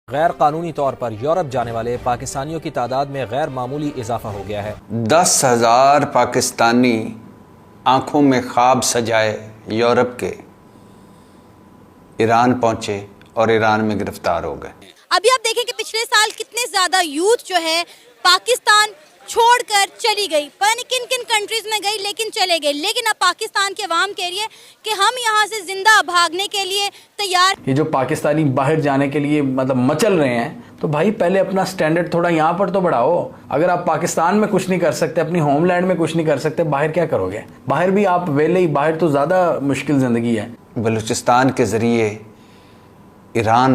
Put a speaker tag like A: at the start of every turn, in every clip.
A: गैर कानूनी तौर पर यूरोप जाने वाले पाकिस्तानियों की तादाद में गैर मामूली इजाफा हो गया है।
B: 10,000 पाकिस्तानी आंखों में ख्वाब सजाए यूरोप के ईरान पहुंचे और ईरान में गिरफ्तार हो गए।
C: अभी आप देखें कि पिछले साल कितने ज्यादा यूथ जो है पाकिस्तान छोड़कर चली गई, पता नहीं किन किन कंट्रीज में गई, लेकिन चले गए। लेकिन अब पाकिस्तान के अवाम कह रही है कि हम यहाँ से जिंदा भागने के लिए तैयार।
D: ये जो पाकिस्तानी बाहर जाने के लिए मतलब मचल रहे हैं, तो भाई पहले अपना स्टैंडर्ड थोड़ा यहाँ पर तो बढ़ाओ। अगर आप पाकिस्तान में कुछ नहीं कर सकते, अपनी होमलैंड में कुछ नहीं कर सकते, बाहर क्या करोगे? बाहर भी आप वेले ही, बाहर तो ज़्यादा मुश्किल ज़िंदगी है।
B: बलूचिस्तान के ज़रिए ईरान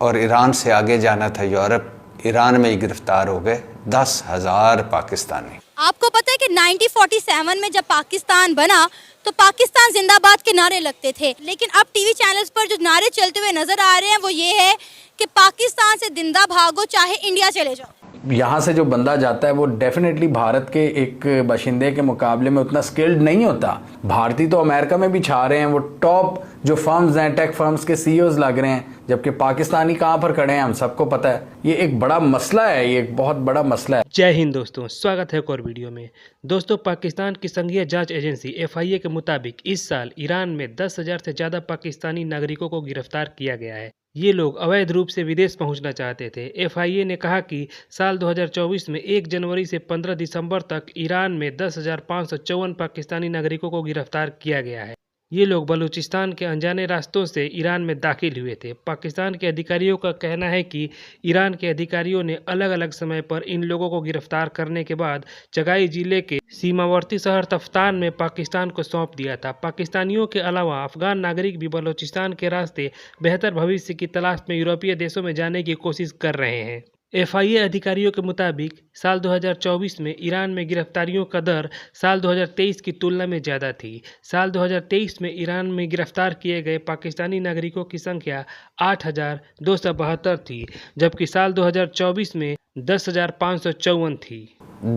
B: और ईरान से आगे जाना था यूरोप, ईरान में ही गिरफ्तार हो गए 10,000 पाकिस्तानी।
C: आपको पता है कि 1947 में जब पाकिस्तान बना तो पाकिस्तान जिंदाबाद के नारे लगते थे, लेकिन अब टीवी चैनल्स पर जो नारे चलते हुए नजर आ रहे हैं वो ये है कि पाकिस्तान से जिंदा भागो चाहे इंडिया चले जाओ।
D: यहाँ से जो बंदा जाता है वो डेफिनेटली भारत के एक बाशिंदे के मुकाबले में उतना स्किल्ड नहीं होता। भारतीय तो अमेरिका में भी छा रहे हैं, वो टॉप जो फर्म्स हैं, टेक फर्म्स के सीईओज लग रहे हैं, जबकि पाकिस्तानी कहाँ पर खड़े हैं हम सबको पता है। ये एक बड़ा मसला है, ये एक बहुत बड़ा मसला है।
E: जय हिंद दोस्तों, स्वागत है एक और वीडियो में। दोस्तों, पाकिस्तान की संघीय जांच एजेंसी FIA के मुताबिक इस साल ईरान में 10,000 से ज़्यादा पाकिस्तानी नागरिकों को गिरफ्तार किया गया है। ये लोग अवैध रूप से विदेश पहुंचना चाहते थे। FIA ने कहा कि साल 2024 में 1 जनवरी से 15 दिसंबर तक ईरान में 10,554 पाकिस्तानी नागरिकों को गिरफ्तार किया गया है। ये लोग बलूचिस्तान के अनजाने रास्तों से ईरान में दाखिल हुए थे। पाकिस्तान के अधिकारियों का कहना है कि ईरान के अधिकारियों ने अलग अलग समय पर इन लोगों को गिरफ्तार करने के बाद चगाई जिले के सीमावर्ती शहर तफ्तान में पाकिस्तान को सौंप दिया था। पाकिस्तानियों के अलावा अफगान नागरिक भी बलूचिस्तान के रास्ते बेहतर भविष्य की तलाश में यूरोपीय देशों में जाने की कोशिश कर रहे हैं। FIA अधिकारियों के मुताबिक साल 2024 में ईरान में गिरफ्तारियों का दर साल 2023 की तुलना में ज़्यादा थी। साल 2023 में ईरान में गिरफ्तार किए गए पाकिस्तानी नागरिकों की संख्या 8,272 थी, जबकि साल 2024 में 10,554 थी।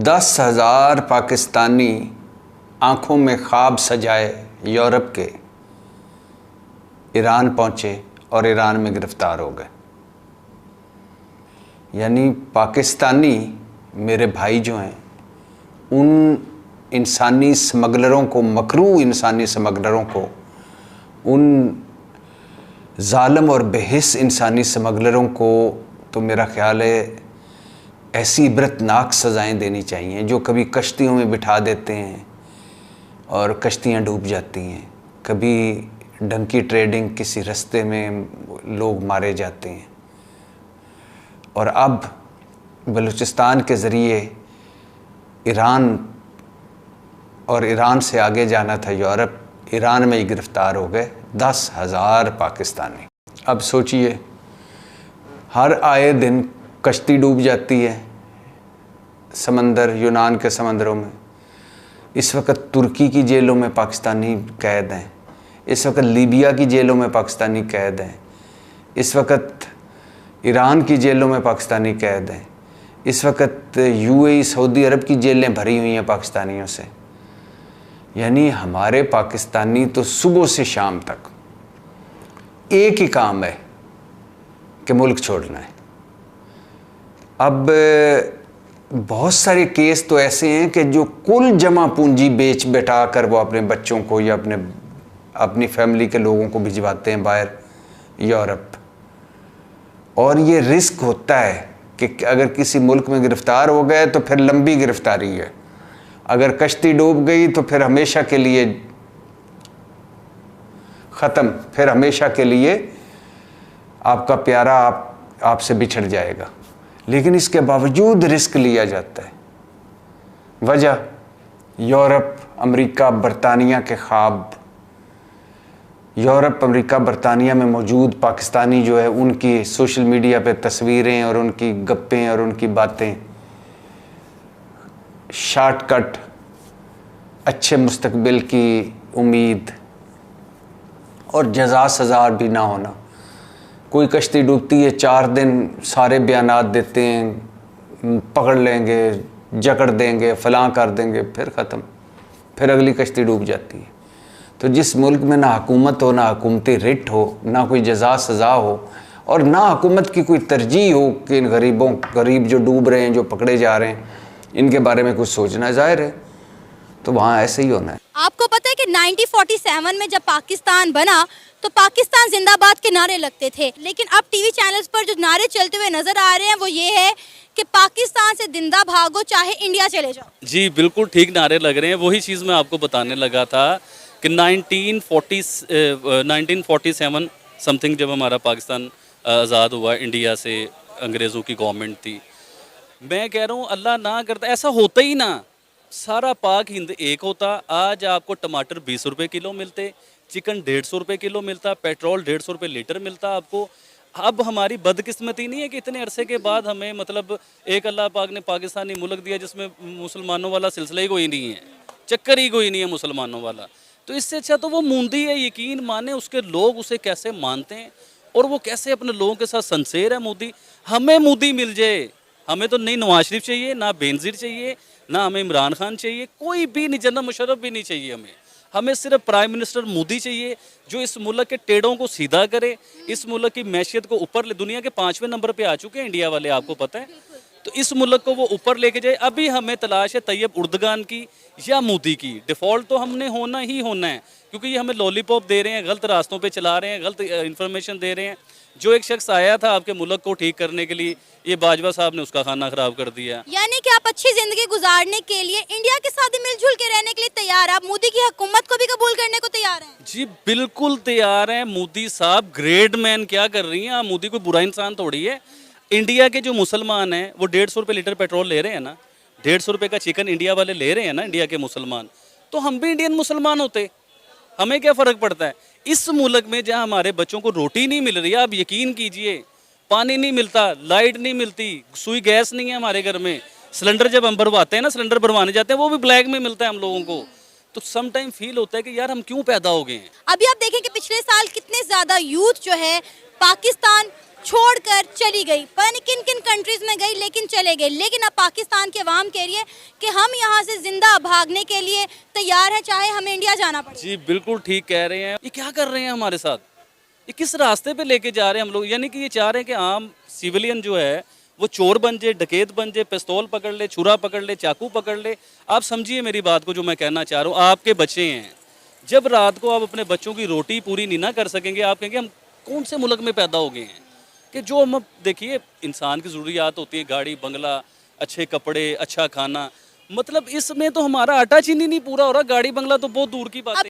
B: 10,000 पाकिस्तानी आंखों में ख्वाब सजाए यूरोप के ईरान पहुंचे और ईरान में गिरफ्तार हो गए। यानी पाकिस्तानी मेरे भाई जो हैं, उन इंसानी स्मगलरों को, मकरू इंसानी स्मगलरों को, उन जालिम और बेहिस इंसानी स्मगलरों को तो मेरा ख्याल है ऐसी इबरतनाक सज़ाएं देनी चाहिए, जो कभी कश्तियों में बिठा देते हैं और कश्तियां डूब जाती हैं, कभी डंकी ट्रेडिंग किसी रास्ते में लोग मारे जाते हैं, और अब बलूचिस्तान के ज़रिए ईरान और ईरान से आगे जाना था यूरोप, ईरान में ही गिरफ्तार हो गए 10,000 पाकिस्तानी। अब सोचिए, हर आए दिन कश्ती डूब जाती है समंदर, यूनान के समंदरों में। इस वक्त तुर्की की जेलों में पाकिस्तानी कैद हैं, इस वक्त लीबिया की जेलों में पाकिस्तानी कैद हैं, इस वक्त ईरान की जेलों में पाकिस्तानी कैद हैं, इस वक्त UAE सऊदी अरब की जेलें भरी हुई हैं पाकिस्तानियों से। यानी हमारे पाकिस्तानी तो सुबह से शाम तक एक ही काम है कि मुल्क छोड़ना है। अब बहुत सारे केस तो ऐसे हैं कि जो कुल जमा पूंजी बेच बैठा कर वो अपने बच्चों को या अपनी फैमिली के लोगों को भिजवाते हैं बाहर यूरोप। और ये रिस्क होता है कि अगर किसी मुल्क में गिरफ्तार हो गए तो फिर लंबी गिरफ्तारी है, अगर कश्ती डूब गई तो फिर हमेशा के लिए ख़त्म, फिर हमेशा के लिए आपका प्यारा आपसे बिछड़ जाएगा। लेकिन इसके बावजूद रिस्क लिया जाता है। वजह यूरोप, अमेरिका, बरतानिया के ख्वाब। यूरोप, अमेरिका, बरतानिया में मौजूद पाकिस्तानी जो है, उनकी सोशल मीडिया पे तस्वीरें और उनकी गप्पें और उनकी बातें, शॉर्टकट, अच्छे मुस्तकबिल की उम्मीद और जज़ा सज़ा भी ना होना। कोई कश्ती डूबती है, 4 दिन सारे बयानात देते हैं, पकड़ लेंगे, जकड़ देंगे, फलां कर देंगे, फिर ख़त्म, फिर अगली कश्ती डूब जाती है। तो जिस मुल्क में ना हुकूमत हो, ना हुकूमती रिट हो, ना कोई जज़ा सज़ा हो, और ना हुकूमत की कोई तरजीह हो कि इन गरीब जो डूब रहे हैं, जो पकड़े जा रहे हैं, इनके बारे में कुछ सोचना जाहिर है। तो वहाँ ऐसे ही होना है।
C: आपको पता है कि 1947 में जब पाकिस्तान बना तो पाकिस्तान जिंदाबाद के नारे लगते थे, लेकिन अब टीवी चैनल्स पर जो नारे चलते हुए नजर आ रहे हैं वो ये है कि पाकिस्तान से जिंदा भागो चाहे इंडिया चले जाओ। जी
F: बिल्कुल ठीक नारे लग रहे हैं। वही चीज़ मैं आपको बताने लगा था कि 1947 समथिंग जब हमारा पाकिस्तान आज़ाद हुआ इंडिया से, अंग्रेज़ों की गवर्नमेंट थी, मैं कह रहा हूँ अल्लाह ना करता ऐसा होता ही ना, सारा पाक हिंद एक होता। आज आपको टमाटर 20 रुपये किलो मिलते, चिकन 150 रुपये किलो मिलता, पेट्रोल 150 रुपये लीटर मिलता आपको। अब हमारी बदकिस्मती नहीं है कि इतने अरसे के बाद हमें मतलब एक अल्लाह पाक ने पाकिस्तानी मुल्क दिया जिसमें मुसलमानों वाला सिलसिला ही कोई नहीं है, चक्कर ही कोई नहीं है मुसलमानों वाला। तो इससे अच्छा तो वो मूंदी है, यकीन माने उसके लोग उसे कैसे मानते हैं और वो कैसे अपने लोगों के साथ संसेर है मोदी। हमें मोदी मिल जाए, हमें तो नहीं नवाज शरीफ चाहिए, ना बेनज़ीर चाहिए, ना हमें इमरान खान चाहिए, कोई भी नहीं, जनरल मुशर्रफ भी नहीं चाहिए हमें सिर्फ प्राइम मिनिस्टर मोदी चाहिए जो इस मुल्क के टेढ़ों को सीधा करे, इस मुल्क की मैशियत को ऊपर ले। दुनिया के 5वें नंबर पे आ चुके हैं इंडिया वाले, आपको पता है। तो इस मुल्क को वो ऊपर लेके जाए। अभी हमें तलाश है तैयब उर्दगान की या मोदी की। डिफ़ॉल्ट तो हमने होना ही होना है, क्योंकि ये हमें लॉलीपॉप दे रहे हैं, गलत रास्तों पे चला रहे हैं, गलत इन्फॉर्मेशन दे रहे हैं। जो एक शख्स आया था आपके मुल्क को ठीक करने के लिए, ये बाजवा साहब ने उसका खाना खराब कर दिया। यानी कि आप अच्छी जिंदगी गुजारने के लिए इंडिया के साथ मिलजुल के रहने के लिए तैयार, आप मोदी की हुकूमत को भी कबूल करने को तैयार हैं? जी बिल्कुल तैयार हैं। मोदी साहब ग्रेट मैन क्या कर रही हैं आप, मोदी कोई बुरा इंसान थोड़ी है। इंडिया के जो मुसलमान हैं वो 150 रुपये लीटर पेट्रोल ले रहे हैं ना, 150 रुपये का चिकन इंडिया वाले ले रहे हैं ना, इंडिया के मुसलमान। तो हम भी इंडियन मुसलमान होते, हमें क्या फ़र्क पड़ता है। इस मुल्क में जहाँ हमारे बच्चों को रोटी नहीं मिल रही है, आप यकीन कीजिए, पानी नहीं मिलता, लाइट नहीं मिलती, सुई गैस नहीं है हमारे घर में, सिलेंडर जब हम भरवाते हैं ना, सिलेंडर भरवाने जाते हैं वो भी ब्लैक में मिलता है हम लोगों को। तो सम टाइम फील होता है कि यार हम क्यों पैदा हो गए हैं। अभी आप देखें कि पिछले साल कितने ज़्यादा यूथ जो है पाकिस्तान छोड़कर चली गई, पता नहीं किन किन कंट्रीज में गई, लेकिन चले गए। लेकिन अब पाकिस्तान के अवाम कह रही है कि हम यहाँ से जिंदा भागने के लिए तैयार हैं, चाहे हमें इंडिया जाना पड़े। जी बिल्कुल ठीक कह रहे हैं। ये क्या कर रहे हैं हमारे साथ, ये किस रास्ते पे लेके जा रहे हैं हम लोग। यानी कि ये चाह रहे हैं कि आम सिविलियन जो है वो चोर बन जाए, डकैत बन जाए, पिस्तौल पकड़ ले, छुरा पकड़ ले, चाकू पकड़ ले। आप समझिए मेरी बात को जो मैं कहना चाह रहा हूँ। आपके बच्चे हैं, जब रात को आप अपने बच्चों की रोटी पूरी नहीं ना कर सकेंगे, आप कहेंगे हम कौन से मुल्क में पैदा हो गए हैं। कि जो हम देखिए इंसान की ज़रूरियात होती है, गाड़ी बंगला, अच्छे कपड़े, अच्छा खाना, मतलब इसमें तो हमारा आटा चीनी नहीं पूरा हो रहा, गाड़ी बंगला तो बहुत दूर की बात है।